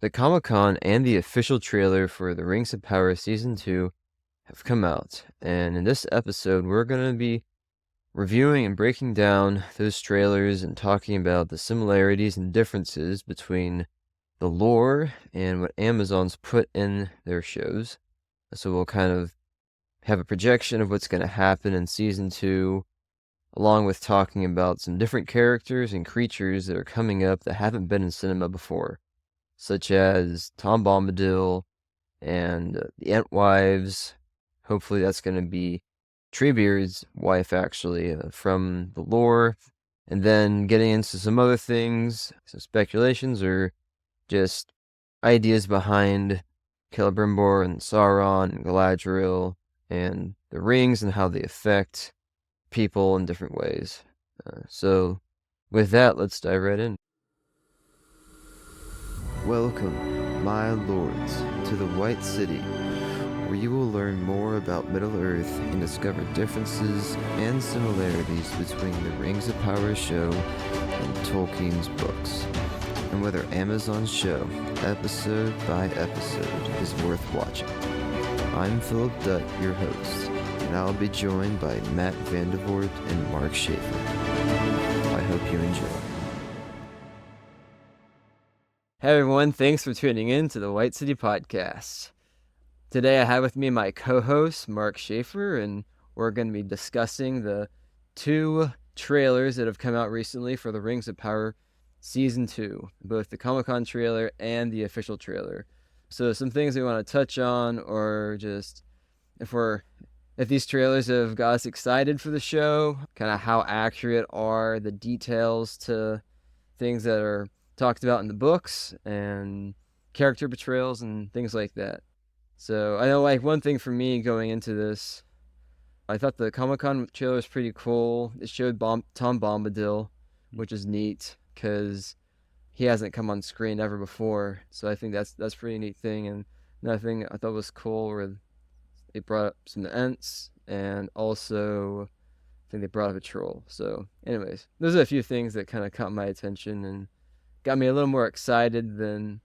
The Comic-Con and the official trailer for The Rings of Power Season 2 have come out, and in this episode we're going to be reviewing and breaking down those trailers and talking about the similarities and differences between the lore and what Amazon's put in their shows. So we'll kind of have a projection of what's going to happen in Season 2, along with talking about some different characters and creatures that are coming up that haven't been in cinema before, such as Tom Bombadil and the Entwives. Hopefully that's going to be Treebeard's wife, actually, from the lore. And then getting into some other things, some speculations, or just ideas behind Celebrimbor and Sauron and Galadriel and the rings and how they affect people in different ways. So with that, let's dive right in. Welcome, my lords, to the White City, where you will learn more about Middle-earth and discover differences and similarities between the Rings of Power show and Tolkien's books, and whether Amazon's show, episode by episode, is worth watching. I'm Philip Dutt, your host, and I'll be joined by Matt Vandervoort and Mark Schaefer. I hope you enjoy. Hey everyone, thanks for tuning in to the White City Podcast. Today I have with me my co-host, Mark Schaefer, and we're going to be discussing the two trailers that have come out recently for the Rings of Power Season 2, both the Comic-Con trailer and the official trailer. So some things we want to touch on, or just if these trailers have got us excited for the show, kind of how accurate are the details to things that are talked about in the books, and character portrayals and things like that. So I know, like, one thing for me going into this, I thought the Comic-Con trailer was pretty cool. It showed Tom Bombadil, which is neat because he hasn't come on screen ever before. So I think that's a pretty neat thing. And another thing I thought was cool where they brought up some Ents, and also I think they brought up a troll. So anyways, those are a few things that kind of caught my attention and got me a little more excited than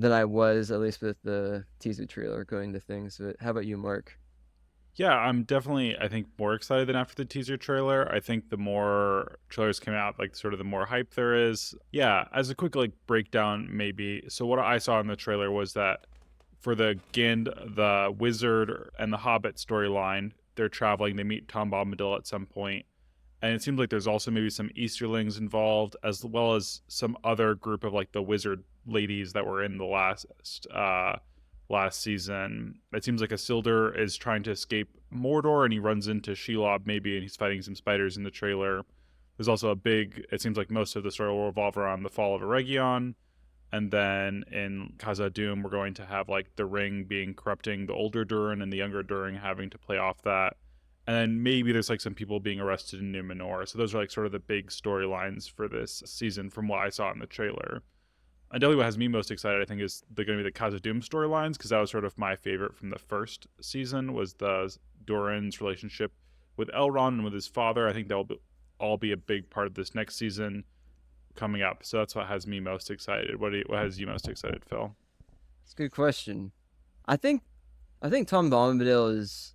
I was, at least with the teaser trailer going to things. But how about you, Mark? Yeah, I'm definitely, I think, more excited than after the teaser trailer. I think the more trailers come out, like, sort of the more hype there is. Yeah, as a quick, like, breakdown, maybe. So what I saw in the trailer was that for the Gind, the Wizard, and the Hobbit storyline, they're traveling, they meet Tom Bombadil at some point. And it seems like there's also maybe some Easterlings involved, as well as some other group of, like, the wizard ladies that were in the last season. It seems like Isildur is trying to escape Mordor, and he runs into Shelob maybe, and he's fighting some spiders in the trailer. There's also it seems like most of the story will revolve around the fall of Eregion. And then in Khazad-dûm, we're going to have, like, the ring being corrupting the older Durin, and the younger Durin having to play off that. And then maybe there's, like, some people being arrested in Numenor. So those are, like, sort of the big storylines for this season from what I saw in the trailer. And definitely what has me most excited, I think, is going to be the Khazad-dûm storylines, because that was sort of my favorite from the first season, was the Durin's relationship with Elrond and with his father. I think that will all be a big part of this next season coming up. So that's what has me most excited. What has you most excited, Phil? It's a good question. I think Tom Bombadil is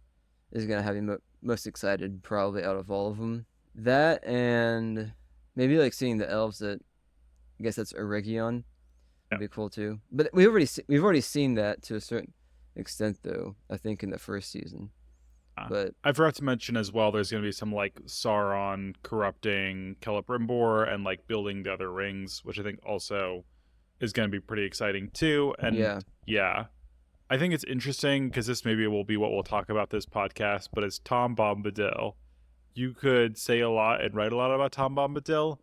gonna have me most excited, probably, out of all of them. That, and maybe, like, seeing the elves that, I guess that's Eregion, would be cool too. But we've already seen that to a certain extent, though, I think, in the first season. But I forgot to mention as well, there's going to be some, like, Sauron corrupting Celebrimbor and, like, building the other rings, which I think also is going to be pretty exciting too. And yeah, I think it's interesting because this maybe will be what we'll talk about this podcast, but it's Tom Bombadil. You could say a lot and write a lot about Tom Bombadil.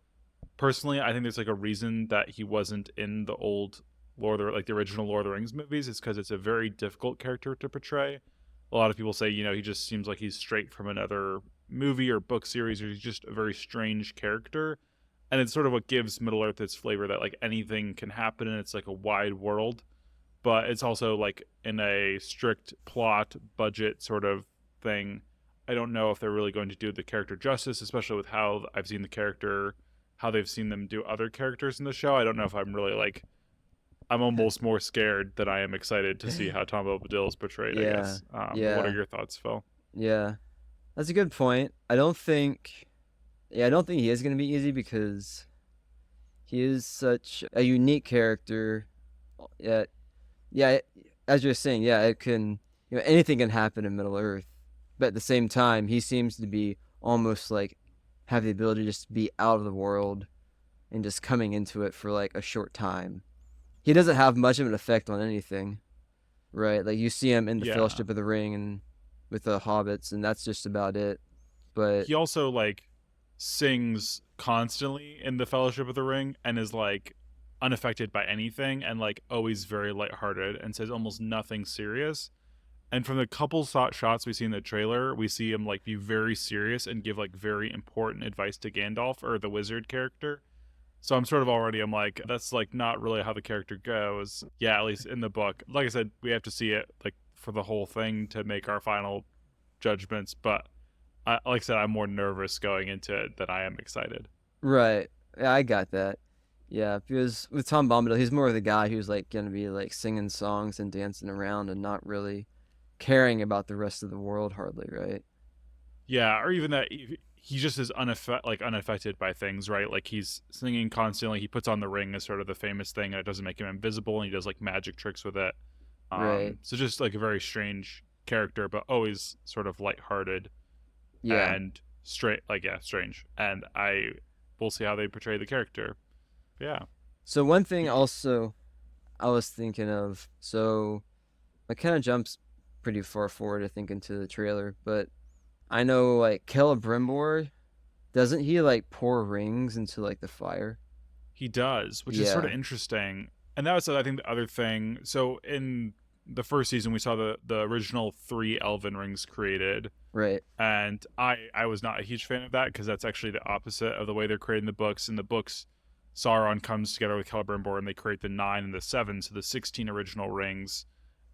Personally, I think there's, like, a reason that he wasn't in the old the original Lord of the Rings movies. It's because it's a very difficult character to portray. A lot of people say, he just seems like he's straight from another movie or book series, or he's just a very strange character. And it's sort of what gives Middle-earth its flavor, that, like, anything can happen and it's, like, a wide world. But it's also, like, in a strict plot budget sort of thing. I don't know if they're really going to do the character justice, especially with how I've seen the character, how they've seen them do other characters in the show. I don't know if I'm really, like, I'm almost more scared than I am excited to see how Tom Bombadil is portrayed, I Yeah, guess. But what are yeah, your thoughts, Phil? yeah. That's a good point. I don't think he is gonna be easy because he is such a unique character. Yeah, yeah. As you're saying, yeah, anything can happen in Middle Earth, but at the same time, he seems to be almost like have the ability to just be out of the world and just coming into it for like a short time. He doesn't have much of an effect on anything, right? Like you see him in the Yeah. Fellowship of the Ring and with the hobbits, and that's just about it. But He also like sings constantly in the Fellowship of the Ring and is like unaffected by anything and like always very lighthearted and says almost nothing serious. And from the couple shots we see in the trailer, we see him like be very serious and give like very important advice to Gandalf or the wizard character. So I'm like, that's like not really how the character goes. Yeah, at least in the book. Like I said, we have to see it like for the whole thing to make our final judgments. But like I said, I'm more nervous going into it than I am excited. right, yeah, I got that. Yeah, because with Tom Bombadil, he's more of the guy who's like gonna be like singing songs and dancing around and not really caring about the rest of the world hardly, right? Yeah, or even that he just is unaffected by things, right? Like he's singing constantly. He puts on the ring as sort of the famous thing, and it doesn't make him invisible, and he does like magic tricks with it. Right. So just like a very strange character, but always sort of lighthearted Yeah. and straight. Like yeah, strange. And we'll see how they portray the character. Yeah. So one thing also I was thinking of, so it kind of jumps pretty far forward, I think, into the trailer, but I know like Celebrimbor, doesn't he like pour rings into like the fire? He does, which is sort of Yeah. interesting. And that was, I think, the other thing. So in the first season, we saw the original 3 Elven rings created, Right. and I was not a huge fan of that because that's actually the opposite of the way they're creating the books. In the books, Sauron comes together with Celebrimbor, and they create the 9 and the 7, so the 16 original rings,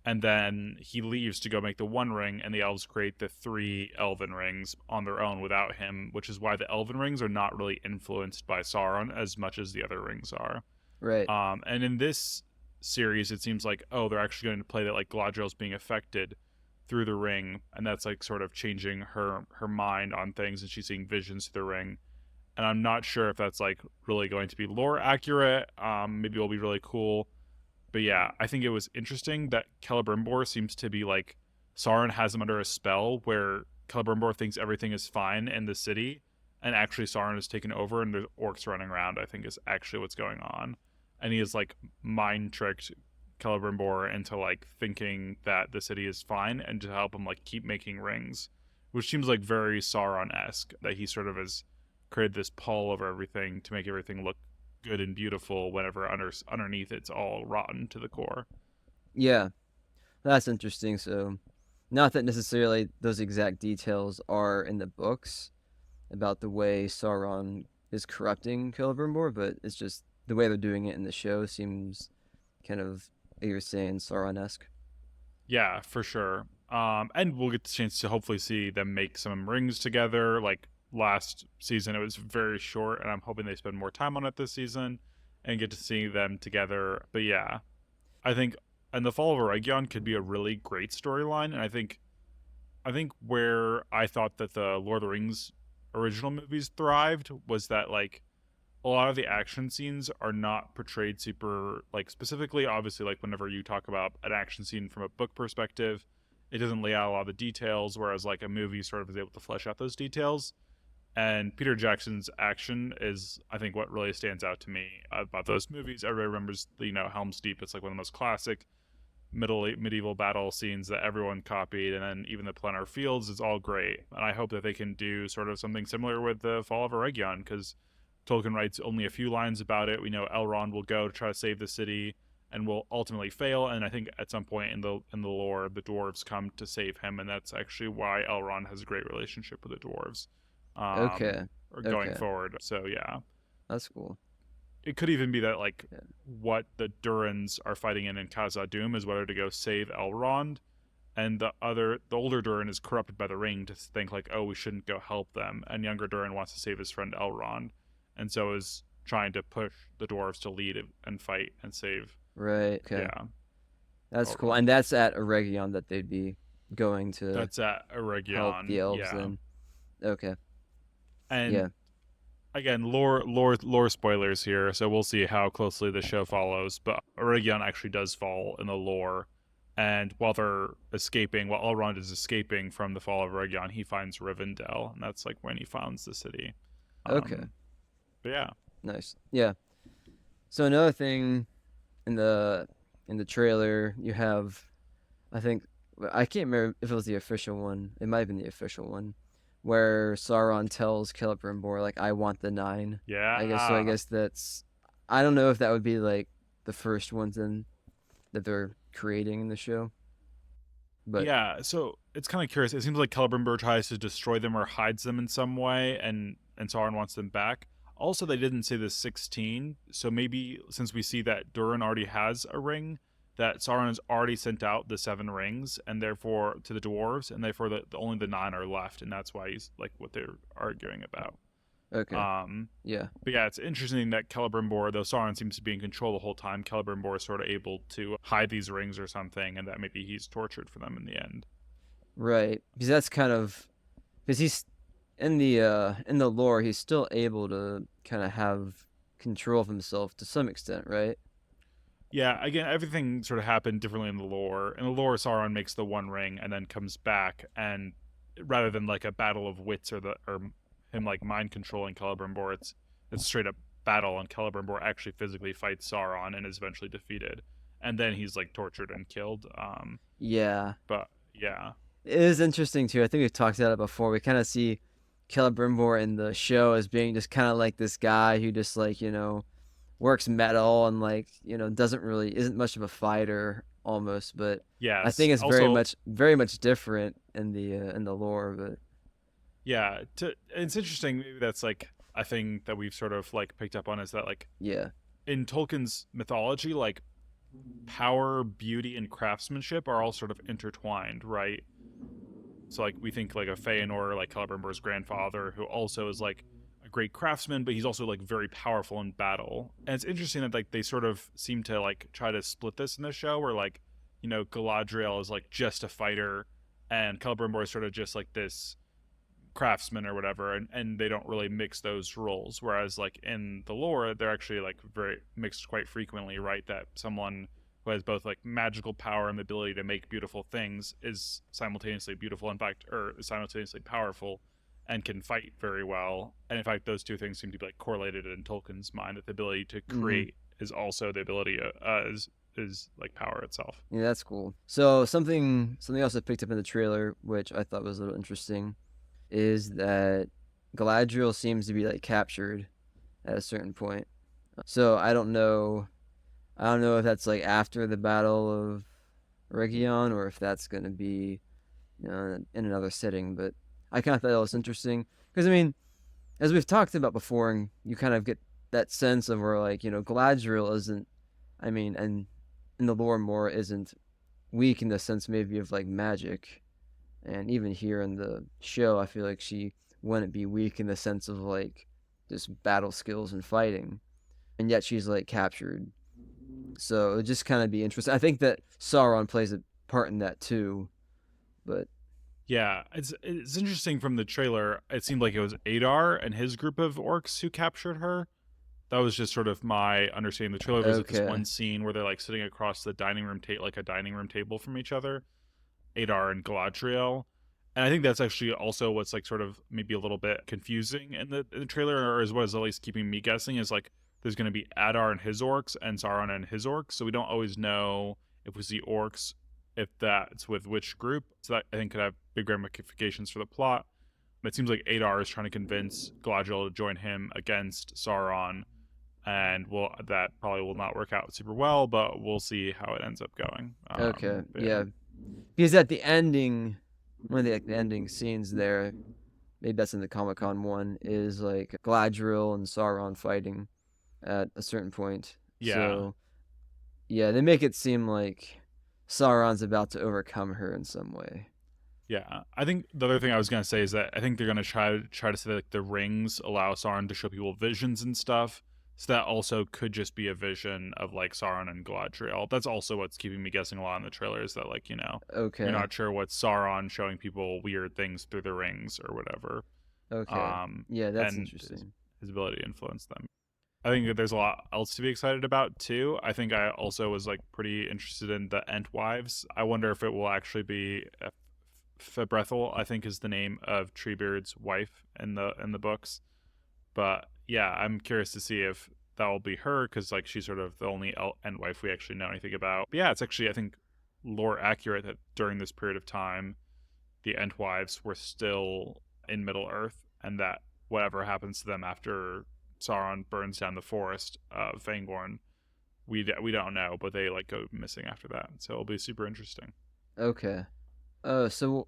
and then he leaves to go make the One Ring, and the elves create the 3 Elven rings on their own without him, which is why the Elven rings are not really influenced by Sauron as much as the other rings are. Right. And in this series, it seems like they're actually going to play that like Galadriel's being affected through the ring, and that's like sort of changing her mind on things, and she's seeing visions through the ring. And I'm not sure if that's like really going to be lore accurate. Maybe it'll be really cool. But yeah, I think it was interesting that Celebrimbor seems to be like Sauron has him under a spell where Celebrimbor thinks everything is fine in the city, and actually Sauron is taken over and there's orcs running around. I think is actually what's going on, and he has like mind tricked Celebrimbor into like thinking that the city is fine and to help him like keep making rings, which seems like very Sauron esque that he sort of has created this pall over everything to make everything look good and beautiful whenever underneath it's all rotten to the core. Yeah. That's interesting. So, not that necessarily those exact details are in the books about the way Sauron is corrupting Celebrimbor, but it's just the way they're doing it in the show seems kind of, like you were saying, Sauron-esque. Yeah, for sure. And we'll get the chance to hopefully see them make some rings together. Like last season, it was very short, and I'm hoping they spend more time on it this season and get to see them together. But yeah, I think and the Fall of Eregion could be a really great storyline, and I think where I thought that the Lord of the Rings original movies thrived was that like a lot of the action scenes are not portrayed super like specifically. Obviously, like whenever you talk about an action scene from a book perspective, it doesn't lay out a lot of the details, whereas like a movie sort of is able to flesh out those details. And Peter Jackson's action is, I think, what really stands out to me about those movies. Everybody remembers, Helm's Deep. It's like one of the most classic medieval battle scenes that everyone copied, and then even the Plenar Fields is all great. And I hope that they can do sort of something similar with the Fall of Eregion, because Tolkien writes only a few lines about it. We know Elrond will go to try to save the city and will ultimately fail, and I think at some point in the lore, the dwarves come to save him, and that's actually why Elrond has a great relationship with the dwarves, Okay. or going Okay. forward. So yeah, That's cool. it could even be that like Yeah. what the Durins are fighting in Khazad-dûm is whether to go save Elrond, and the older Durin is corrupted by the ring to think like, oh, we shouldn't go help them, and younger Durin wants to save his friend Elrond, and so is trying to push the dwarves to lead and fight and save Right. Okay. Yeah, That's cool. Elrond. And that's at Eregion that they'd be going to That's at help the Eregion. elves Yeah, then. Okay. and Yeah. again, lore spoilers here, so we'll see how closely the show follows. But Eregion actually does fall in the lore, and while Elrond is escaping from the fall of Eregion, he finds Rivendell, and that's like when he founds the city. Okay. But yeah, Nice. Yeah. So another thing in the trailer, you have, I think, I can't remember if it was the official one. It might have been the official one, where Sauron tells Celebrimbor like, "I want the nine." I guess so. I yeah, guess that's. I don't know if that would be like the first ones in that they're creating in the show, but yeah. So it's kind of curious. It seems like Celebrimbor tries to destroy them or hides them in some way, and Sauron wants them back. Also, they didn't say the 16, so maybe since we see that Durin already has a ring, that Sauron has already sent out the 7 rings, and therefore to the dwarves, and therefore only the 9 are left, and that's why he's like what they're arguing about. okay, Um, yeah, but yeah, it's interesting that Celebrimbor, though Sauron seems to be in control the whole time, Celebrimbor is sort of able to hide these rings or something, and that maybe he's tortured for them in the end. right. Because that's kind of because he's in the lore, he's still able to kind of have control of himself to some extent, right? Yeah, again, everything sort of happened differently in the lore. In the lore, Sauron makes the 1 ring and then comes back, and rather than like a battle of wits or him like mind controlling Celebrimbor, it's straight up battle, and Celebrimbor actually physically fights Sauron and is eventually defeated, and then he's like tortured and killed. Yeah, But yeah, it is interesting too. I think we've talked about it before. We kind of see Celebrimbor in the show as being just kind of like this guy who just like works metal and like doesn't really isn't much of a fighter almost. But I yes. think it's Also, very much different in the lore. But yeah, it's interesting. Maybe that's like a thing that we've sort of like picked up on is that like yeah, in Tolkien's mythology, like power, beauty, and craftsmanship are all sort of intertwined, right? So like we think like a Feanor, like Celebrimbor's grandfather, who also is like a great craftsman, but he's also like very powerful in battle. And it's interesting that like they sort of seem to like try to split this in the show, where like Galadriel is like just a fighter, and Celebrimbor is sort of just like this craftsman or whatever, and they don't really mix those roles, whereas like in the lore they're actually like very mixed quite frequently, right? That someone who has both like magical power and the ability to make beautiful things is simultaneously beautiful, in fact, or simultaneously powerful and can fight very well. And in fact those two things seem to be like correlated in Tolkien's mind, that the ability to mm-hmm. create is also the ability is like power itself. Yeah, that's cool. So something else I picked up in the trailer, which I thought was a little interesting, is that Galadriel seems to be like captured at a certain point. So I don't know if that's like after the Battle of Eregion or if that's going to be in another setting. But I kind of thought that was interesting because I mean, as we've talked about before, and you kind of get that sense of where like Galadriel isn't. I mean, and in the lore more isn't weak in the sense maybe of like magic, and even here in the show, I feel like she wouldn't be weak in the sense of like just battle skills and fighting, and yet she's like captured. So it would just kind of be interesting. I think that Sauron plays a part in that too, but Yeah, it's interesting from the trailer. It seemed like it was Adar and his group of orcs who captured her. That was just sort of my understanding. The trailer was like this okay, one scene where they're like sitting across the dining room table, like a dining room table from each other, Adar and Galadriel. And I think that's actually also what's like sort of maybe a little bit confusing in the trailer, or is what is at least keeping me guessing, is like there's going to be Adar and his orcs and Sauron and his orcs. So we don't always know if we see orcs, if that's with which group. So that I think could have big ramifications for the plot. But it seems like Adar is trying to convince Galadriel to join him against Sauron, and that probably will not work out super well, but we'll see how it ends up going. okay, Yeah. yeah. Because at the ending, one of the like the ending scenes there, maybe that's in the Comic Con one, is like Galadriel and Sauron fighting at a certain point. Yeah. So yeah, they make it seem like Sauron's about to overcome her in some way. Yeah, I think the other thing I was gonna say is that I think they're gonna try to say that like, the rings allow Sauron to show people visions and stuff. So that also could just be a vision of like Sauron and Galadriel. That's also what's keeping me guessing a lot in the trailers, that like, you're Okay. not sure what Sauron showing people weird things through the rings or whatever. Okay. Yeah, that's And his, interesting. his ability to influence them. I think that there's a lot else to be excited about too. I think I also was like pretty interested in the Entwives. I wonder if it will actually be Febrethel, I think is the name of Treebeard's wife in the books. But yeah, I'm curious to see if that will be her, because like she's sort of the only Entwife we actually know anything about. But yeah, it's actually, I think, lore accurate that during this period of time, the Entwives were still in Middle Earth, and that whatever happens to them after Sauron burns down the forest of Fangorn, we don't know, but they like go missing after that. So it'll be super interesting. Okay. So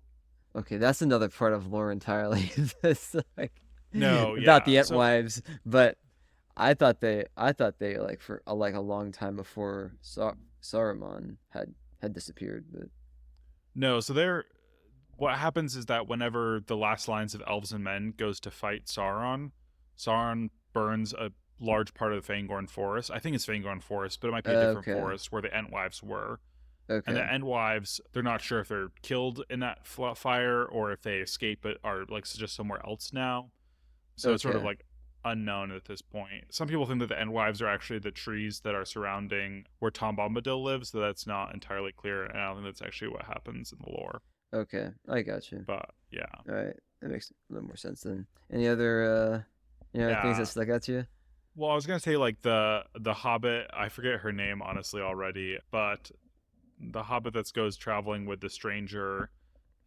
okay, that's another part of lore entirely. It's like No, about the yeah. So Entwives, but I thought they like for like a long time before Saruman had disappeared. But no, so they're what happens is that whenever the last lines of Elves and Men goes to fight Sauron, Sauron burns a large part of the Fangorn forest. I think it's Fangorn forest, but it might be a different okay, forest where the Entwives were. And the okay, Entwives, they're not sure if they're killed in that fire or if they escape but are like just somewhere else now. So it's sort of okay, like unknown at this point. Some people think that the Entwives are actually the trees that are surrounding where Tom Bombadil lives, so that's not entirely clear, and I don't think that's actually what happens in the lore. okay. I got you. But yeah, All right, that makes a little more sense then. Any other things that yeah. stuck out to you? Well, I was gonna say like the Hobbit. I forget her name honestly already, but the Hobbit that goes traveling with the stranger,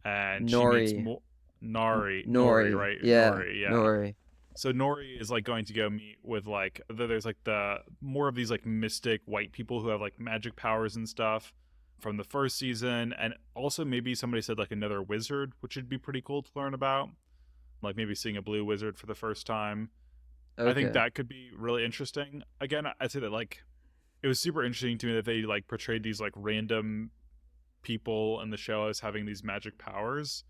and she meets Nori, Nori, Nori, right? yeah, Nori, yeah. Nori. So Nori is like going to go meet with like there's like the more of these like mystic white people who have like magic powers and stuff from the first season, and also maybe somebody said like another wizard, which would be pretty cool to learn about, like maybe seeing a blue wizard for the first time. I think Okay, that could be really interesting. Again, I'd say that like it was super interesting to me that they like portrayed these like random people in the show as having these magic powers,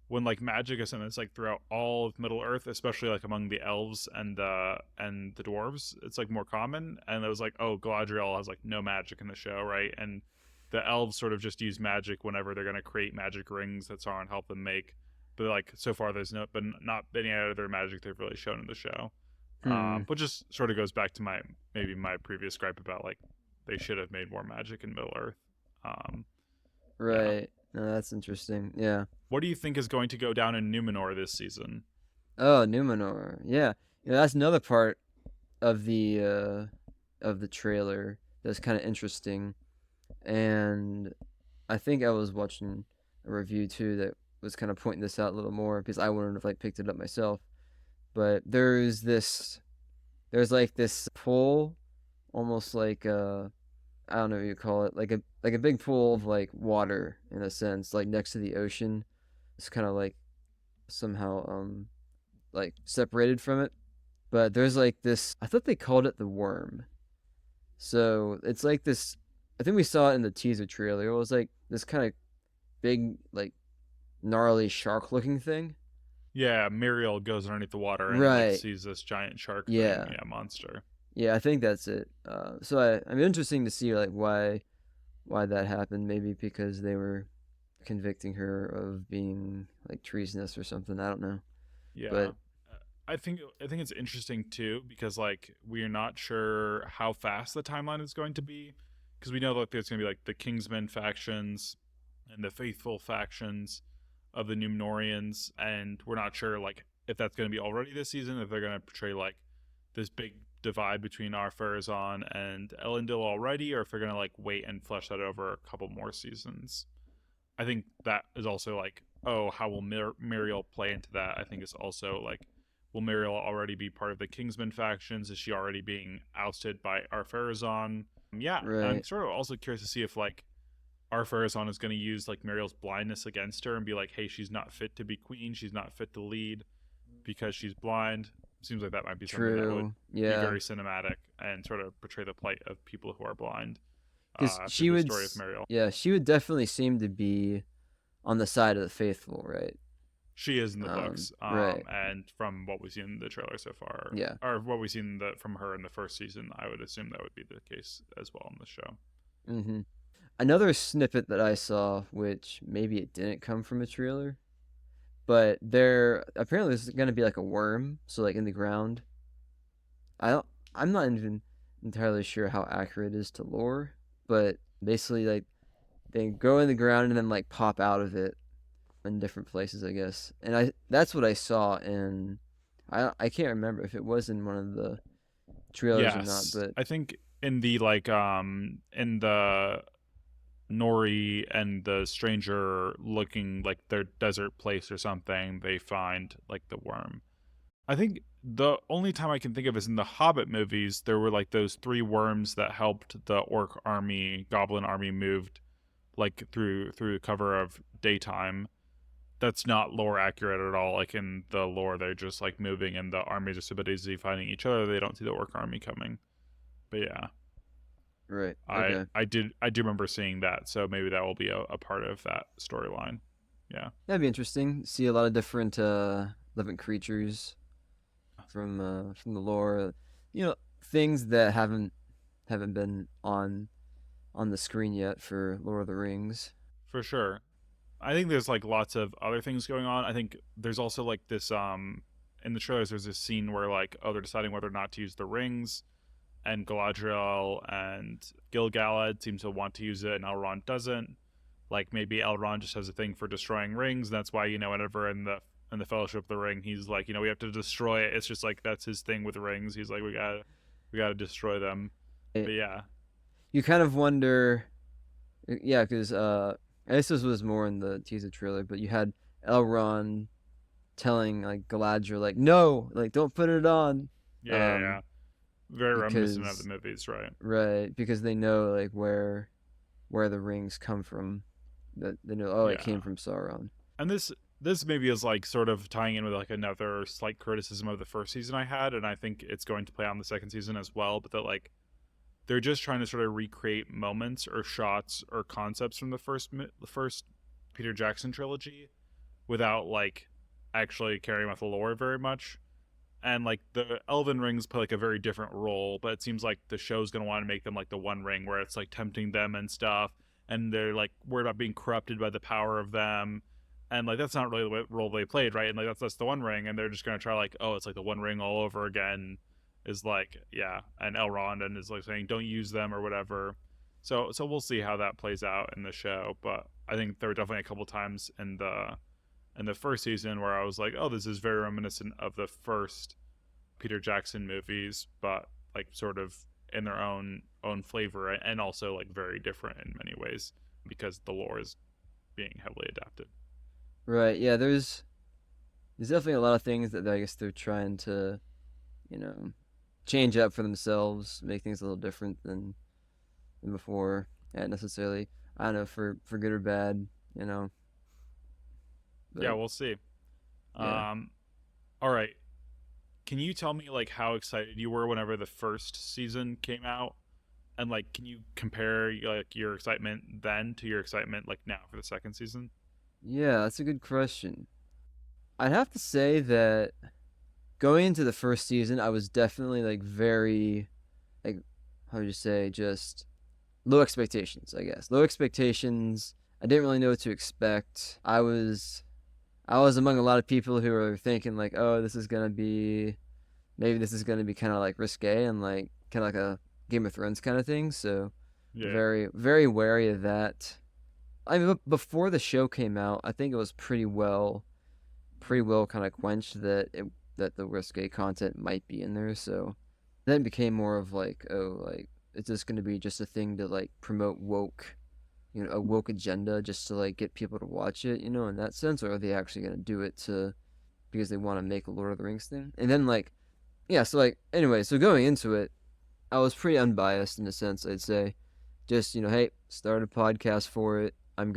when like magic is something that's like throughout all of Middle Earth, especially like among the elves and the dwarves, it's like more common. And it was like, oh, Galadriel has like no magic in the show, right? And the elves sort of just use magic whenever they're gonna create magic rings that Sauron helped them make. But like so far, there's not any other magic they've really shown in the show. hmm, But just sort of goes back to my previous gripe about like they should have made more magic in Middle Earth. Um, yeah. right. No, that's interesting. Yeah. What do you think is going to go down in Numenor this season? Oh, Numenor. Yeah. That's another part of the trailer that's kind of interesting. And I think I was watching a review too that was kind of pointing this out a little more because I wouldn't have like picked it up myself. But there's like this pool, almost like I don't know what you call it, like a big pool of like water in a sense, like next to the ocean. It's kind of like somehow like separated from it. But there's like this, I thought they called it the worm. So it's like this, I think we saw it in the teaser trailer. It was like this kind of big, like gnarly shark looking thing. Yeah, Miriel goes underneath the water and like Right. sees this giant shark thing. Yeah. Yeah, monster. Yeah, I think that's it. I'm interesting to see like why that happened. Maybe because they were convicting her of being like treasonous or something. I don't know. Yeah. But I think it's interesting too, because like we're not sure how fast the timeline is going to be, because we know that there's going to be like the Kingsmen factions and the faithful factions of the Numenoreans, and we're not sure like if that's going to be already this season, if they're going to portray like this big divide between Ar-Pharazôn and Elendil already, or if they're going to like wait and flesh that over a couple more seasons. I think that is also like, oh, how will Miriel play into that? I think it's also like, will Miriel already be part of the Kingsman factions? Is she already being ousted by Ar-Pharazôn? Yeah, I'm right. sort of also curious to see if like Ar-Pharazôn is going to use like Miriel's blindness against her and be like, hey, she's not fit to be queen, she's not fit to lead because she's blind. Seems like that might be something that would True. be Yeah. very cinematic and sort of portray the plight of people who are blind Because through the story of Miriel. yeah, she would definitely seem to be on the side of the faithful, right? She is in the books, Right. and from what we've seen in the trailer so far, Yeah. or what we've seen from her in the first season, I would assume that would be the case as well in the show. Mm-hmm. Another snippet that I saw, which maybe it didn't come from a trailer, but there apparently there's gonna be like a worm, so like in the ground. I don't, I'm not even entirely sure how accurate it is to lore, but basically like they go in the ground and then like pop out of it in different places, I guess. And that's what I saw in I can't remember if it was in one of the trailers or not, Yes, but I think in the in the Nori and the stranger looking like their desert place or something, they find like the worm. I think the only time I can think of is in the Hobbit movies. There were like those three worms that helped the orc army, goblin army moved like through the cover of daytime. That's not lore accurate at all. Like in the lore, they're just like moving, and the armies are so busy fighting each other they don't see the orc army coming. But yeah, right. I Okay. I did I do remember seeing that, so maybe that will be a part of that storyline. Yeah, That'd be interesting. See a lot of different living creatures from the lore. Things that haven't been on the screen yet for Lord of the Rings. for sure. I think there's like lots of other things going on. I think there's also like this in the trailers there's this scene where like they're deciding whether or not to use the rings, and Galadriel and Gil-galad seem to want to use it and Elrond doesn't. Like maybe Elrond just has a thing for destroying rings, and that's why whenever in the Fellowship of the Ring he's like we have to destroy it. It's just like that's his thing with rings. He's like we gotta destroy them. But It, yeah, you kind of wonder, yeah, because I guess this was more in the teaser trailer, but you had Elrond telling like Galadriel like no, like don't put it on, yeah. um, Very reminiscent of the because movies, right? right because they know like where the rings come from. That they know, oh, it came Yeah. from Sauron. And this maybe is like sort of tying in with like another slight criticism of the first season I had, and I think it's going to play on the second season as well. But that like they're just trying to sort of recreate moments or shots or concepts from the first Peter Jackson trilogy without like actually caring about the lore very much. And like the Elven rings play like a very different role, but it seems like the show's gonna want to make them like the One Ring, where it's like tempting them and stuff, and they're like worried about being corrupted by the power of them, and like that's not really the role they played, right? And like that's the One Ring, and they're just gonna try like, oh, it's like the One Ring all over again, is like yeah, and Elrond and is like saying don't use them or whatever. So we'll see how that plays out in the show, but I think there were definitely a couple times in the first season where I was like, oh, this is very reminiscent of the first Peter Jackson movies, but like sort of in their own flavor and also like very different in many ways because the lore is being heavily adapted. Right. Yeah. There's definitely a lot of things that I guess they're trying to you know change up for themselves, make things a little different than before. And necessarily, I don't know for good or bad. You know. Yeah, But we'll see. yeah. Um, all right. Can you tell me like how excited you were whenever the first season came out? And like can you compare like your excitement then to your excitement like now for the second season? Yeah, that's a good question. I'd have to say that going into the first season, I was definitely like very like how would you say just low expectations, I guess. Low expectations. I didn't really know what to expect. I was among a lot of people who were thinking like, "Oh, this is gonna be kind of like risque and like kind of like a Game of Thrones kind of thing." So Yeah. very very wary of that. I mean, before the show came out, I think it was pretty well kind of quenched that the risque content might be in there. So then it became more of like, oh, like is this going to be just a thing to like promote a woke agenda just to like get people to watch it, in that sense, or are they actually going to do it to because they want to make a Lord of the Rings thing? And then like, yeah, so like anyway, so going into it, I was pretty unbiased in a sense, I'd say. Just, hey, start a podcast for it. I'm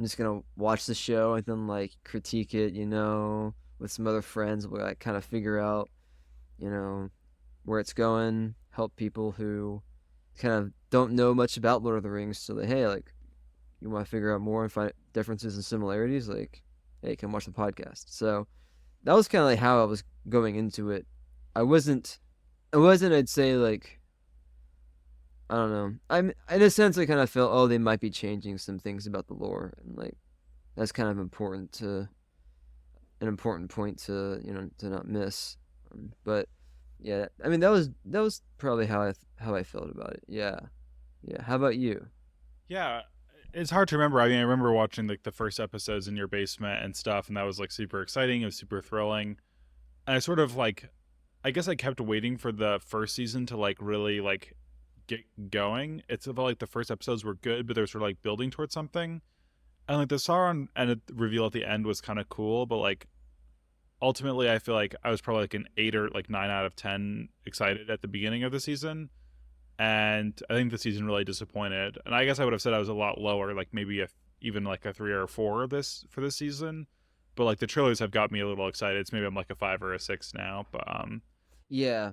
just gonna watch the show and then like critique it, with some other friends. We'll like kind of figure out, you know, where it's going. Help people who kind of don't know much about Lord of the Rings, so that hey, like you want to figure out more and find differences and similarities. Like hey, come watch the podcast. So that was kind of like how I was going into it. I wasn't, I'd say like, I don't know. I'm in a sense I kind of felt, oh, they might be changing some things about the lore, and like that's kind of an important point to to not miss. But yeah, I mean that was probably how I felt about it. Yeah, yeah. How about you? Yeah, it's hard to remember. I mean, I remember watching like the first episodes in your basement and stuff, and that was like super exciting. It was super thrilling. And I sort of like, I guess I kept waiting for the first season to like really like get going. It's about like the first episodes were good, but they were sort of like building towards something. And like the Sauron and reveal at the end was kind of cool, but like ultimately, I feel like I was probably like an 8 or like 9 out of 10 excited at the beginning of the season. And I think the season really disappointed. And I guess I would have said I was a lot lower, like maybe even like a 3 or a 4 for this season. But like the trailers have got me a little excited. So maybe I'm like a 5 or a 6 now. But Yeah,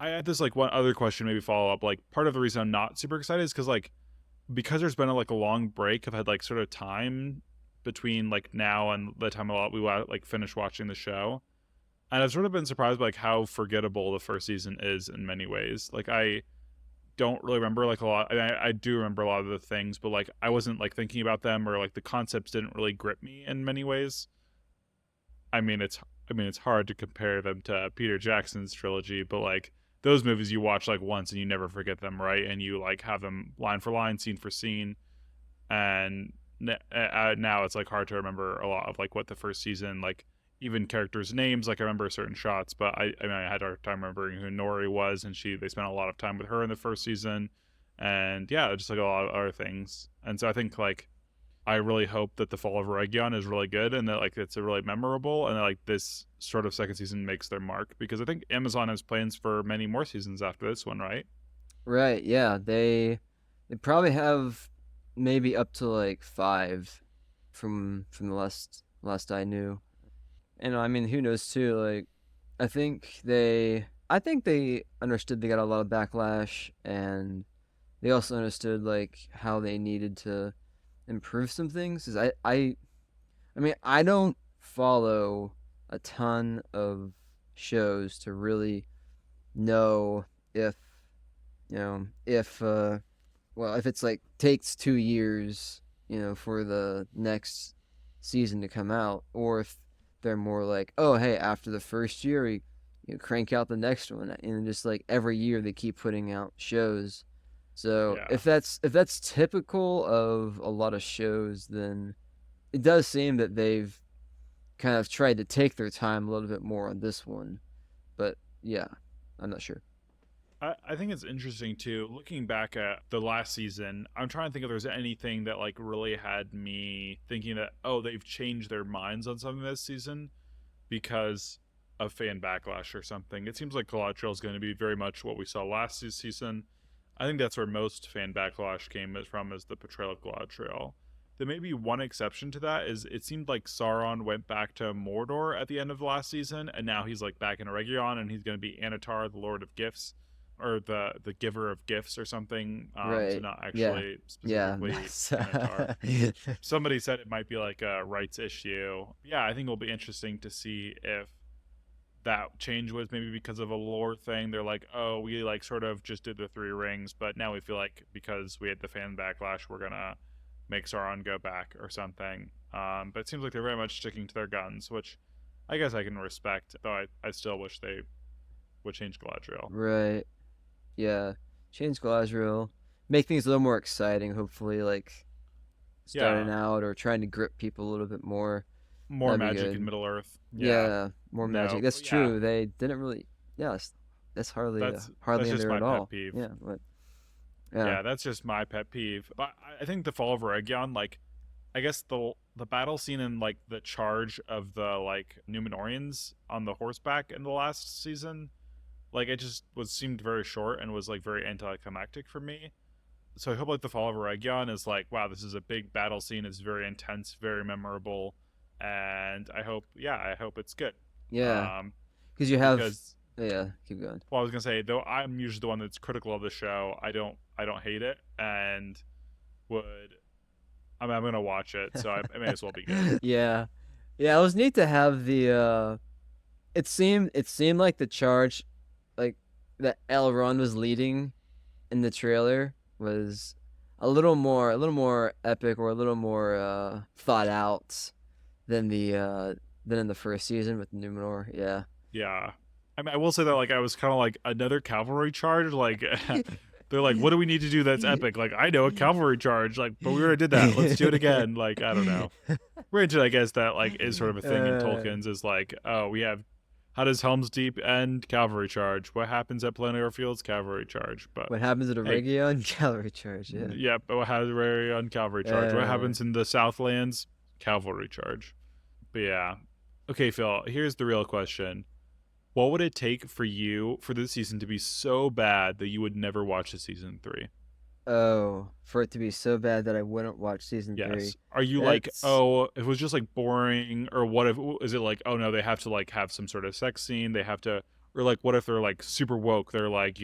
I had this like one other question, maybe follow up. Like part of the reason I'm not super excited is because there's been like a long break. I've had like sort of time between like now and the time we like finish watching the show, and I've sort of been surprised by like how forgettable the first season is in many ways. Like I don't really remember like a lot. I mean, I do remember a lot of the things, but like I wasn't like thinking about them, or like the concepts didn't really grip me in many ways. I mean, it's hard to compare them to Peter Jackson's trilogy, but like those movies you watch like once and you never forget them, right? And you like have them line for line, scene for scene, and now it's like hard to remember a lot of like what the first season like, even characters' names. Like I remember certain shots, but I mean I had a hard time remembering who Nori was, and they spent a lot of time with her in the first season, and yeah, just like a lot of other things. And so I think like I really hope that the Fall of Eregion is really good, and that like it's a really memorable, and that like this sort of second season makes their mark, because I think Amazon has plans for many more seasons after this one, right? right. Yeah, they probably have maybe up to like 5 from the last I knew. And I mean, who knows too? Like, I think they understood they got a lot of backlash, and they also understood like how they needed to improve some things. Cause I mean, I don't follow a ton of shows to really know if if well, if it's like takes 2 years, for the next season to come out, or if they're more like, oh, hey, after the first year, crank out the next one, and just like every year they keep putting out shows. So Yeah. if that's typical of a lot of shows, then it does seem that they've kind of tried to take their time a little bit more on this one. But yeah, I'm not sure. I think it's interesting too. Looking back at the last season, I'm trying to think if there's anything that like really had me thinking that, oh, they've changed their minds on something this season because of fan backlash or something. It seems like Galadriel is going to be very much what we saw last season. I think that's where most fan backlash came from, is the portrayal of Galadriel. There may be one exception to that, is it seemed like Sauron went back to Mordor at the end of the last season, and now he's like back in Eregion, and he's going to be Anatar, the Lord of Gifts, or the Giver of Gifts or something. So Right. not Yeah. actually Yeah. specifically Anatar. Somebody said it might be like a rights issue. Yeah, I think it'll be interesting to see if that change was maybe because of a lore thing. They're like, oh, we like sort of just did the Three Rings, but now we feel like because we had the fan backlash, we're gonna make Sauron go back or something. But it seems like they're very much sticking to their guns, which I guess I can respect. Though I still wish they would change Galadriel. Right. Yeah. Change Galadriel. Make things a little more exciting, hopefully, like starting Yeah, out or trying to grip people a little bit more. more That'd be magic in good. Middle Earth. Yeah, Yeah, more magic. no, That's yeah, true. They didn't really. Yeah, that's hardly that's in just there my at pet all. peeve. Yeah, but yeah, Yeah, that's just my pet peeve. But I think the Fall of Eregion, like, I guess the battle scene in like the charge of the like Numenorians on the horseback in the last season, like it just was seemed very short and was like very anticlimactic for me. So I hope like the Fall of Eregion is like, wow, this is a big battle scene. It's very intense, very memorable, and I hope it's good. yeah. Um, Because you have. because Yeah, keep going. well, I was gonna say, though I'm usually the one that's critical of the show, I don't hate it, and would I'm gonna watch it, so I may as well be good. Yeah, Yeah, it was neat to have the it seemed like the charge like that Elrond was leading in the trailer was a little more epic or a little more thought out than than in the first season with Numenor. Yeah. Yeah. I mean, I will say that like I was kind of like another cavalry charge. Like they're like, what do we need to do that's epic? Like I know a cavalry charge. Like, but we already did that. Let's do it again. Like I don't know. Granted, I guess that like is sort of a thing in uh, Tolkien's is like, oh, we have how does Helm's Deep end cavalry charge? What happens at Planetary Fields? Cavalry charge. But what happens at hey, Eregion? Gallery charge. Yeah. yeah, but what happens on cavalry charge? What Uh, happens in the Southlands? Cavalry charge. But yeah. Okay, Phil, here's the real question. What would it take for you for this season to be so bad that you would never watch the season 3? oh, for it to be so bad that I wouldn't watch season three. Yes. Are you like, That's oh, if it was just like boring, or what if is it like, oh no, they have to like have some sort of sex scene, they have to, or like what if they're like super woke, they're like,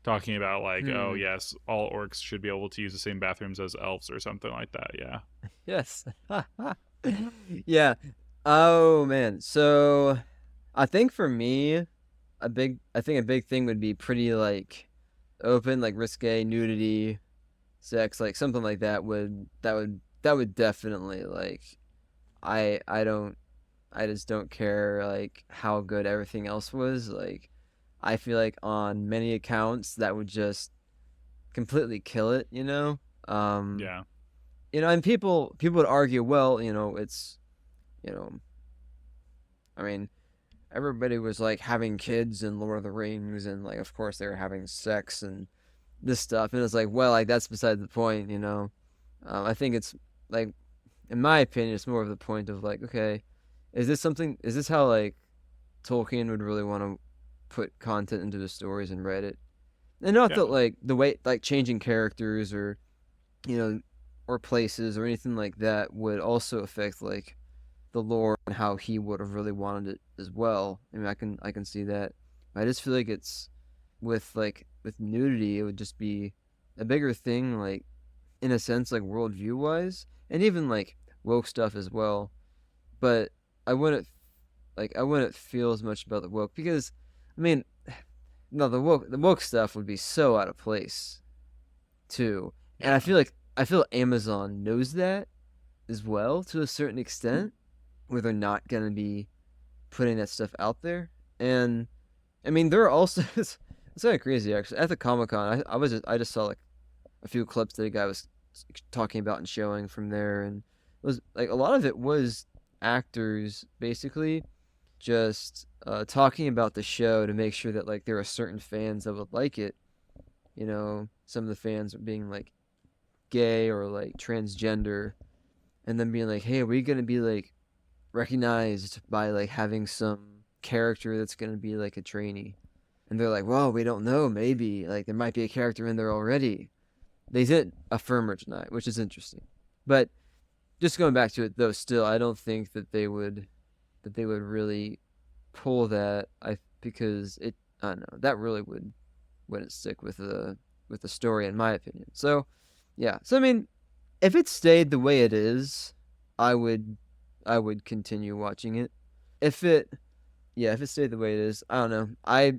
talking about like, oh hmm. yes, all orcs should be able to use the same bathrooms as elves or something like that. Yeah. Yes. Yeah. Oh man. So I think for me, a big thing would be pretty like open, like risque, nudity, sex, like something like that would definitely like I just don't care like how good everything else was. Like I feel like on many accounts that would just completely kill it, you know? Um Yeah. and people would argue, well, it's you know, I mean, everybody was like having kids in Lord of the Rings, and like of course they were having sex and this stuff, and it's like, well, like that's beside the point. I think it's like, in my opinion, it's more of the point of like, okay, is this how like Tolkien would really want to put content into the stories and write it? And not Yeah. that like the way like changing characters or you know or places or anything like that would also affect like the lore and how he would have really wanted it as well. I mean, I can see that. I just feel like it's with nudity, it would just be a bigger thing, like in a sense, like worldview wise, and even like woke stuff as well. But I wouldn't I wouldn't feel as much about the woke because, I mean, no, the woke stuff would be so out of place too, and Yeah. I feel Amazon knows that as well to a certain extent, where they're not gonna be putting that stuff out there. And I mean, there are also it's kind of crazy actually. At the Comic Con, I just saw like a few clips that a guy was talking about and showing from there, and it was like a lot of it was actors basically just talking about the show to make sure that like there are certain fans that would like it. Some of the fans being like gay or like transgender, and then being like, "Hey, are we gonna be like recognized by like having some character that's gonna be like a trainee?" And they're like, "Well, we don't know. Maybe like there might be a character in there already." They didn't affirm or deny, which is interesting. But just going back to it though, still, I don't think that they would really pull that. Because I don't know, that really wouldn't stick with the story in my opinion. So yeah. So I mean, if it stayed the way it is, I would I would continue watching it. If it if it stayed the way it is, I don't know. I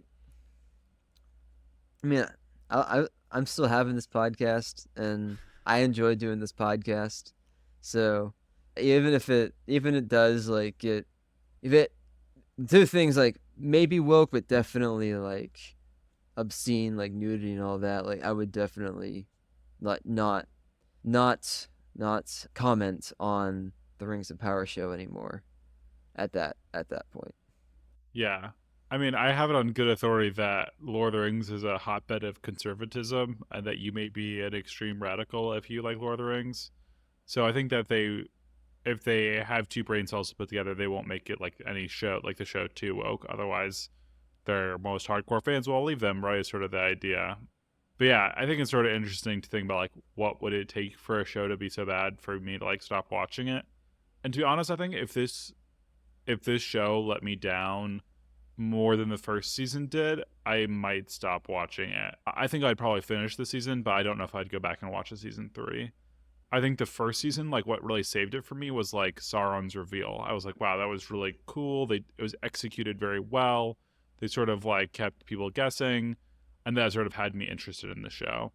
mean, I'm still having this podcast, and I enjoy doing this podcast. So even it does like get if it do things like maybe woke, but definitely like obscene, like nudity and all that. Like I would definitely not not not comment on the Rings of Power show anymore at that point. Yeah. I mean, I have it on good authority that Lord of the Rings is a hotbed of conservatism and that you may be an extreme radical if you like Lord of the Rings. So I think that if they have two brain cells to put together, they won't make it like any show, like the show too woke. Otherwise, their most hardcore fans will leave them, right? Is sort of the idea. But yeah, I think it's sort of interesting to think about like what would it take for a show to be so bad for me to like stop watching it. And to be honest, I think if this show let me down more than the first season did, I might stop watching it. I think I'd probably finish the season, but I don't know if I'd go back and watch a season 3. I think the first season, like what really saved it for me was like Sauron's reveal. I was like, wow, that was really cool. It was executed very well. They sort of like kept people guessing, and that sort of had me interested in the show.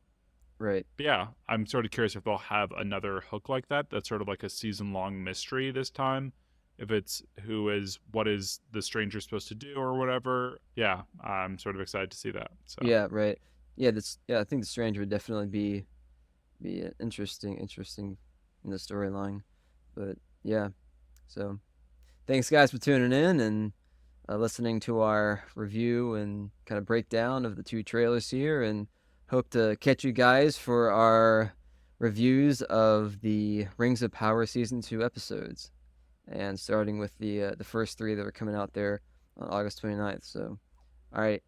Right. But yeah, I'm sort of curious if they'll have another hook like that. That's sort of like a season-long mystery this time. If it's what is the stranger supposed to do or whatever. Yeah, I'm sort of excited to see that. So Yeah, right. Yeah, I think the Stranger would definitely be interesting in the storyline. But yeah, so thanks guys for tuning in and listening to our review and kind of breakdown of the 2 trailers here, and hope to catch you guys for our reviews of the Rings of Power Season 2 episodes, and starting with the first 3 that are coming out there on August 29th. So, all right.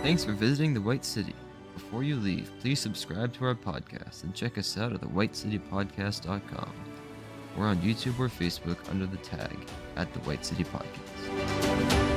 Thanks for visiting the White City. Before you leave, please subscribe to our podcast and check us out at thewhitecitypodcast.com. We're on YouTube or Facebook under the tag @The White City Podcast.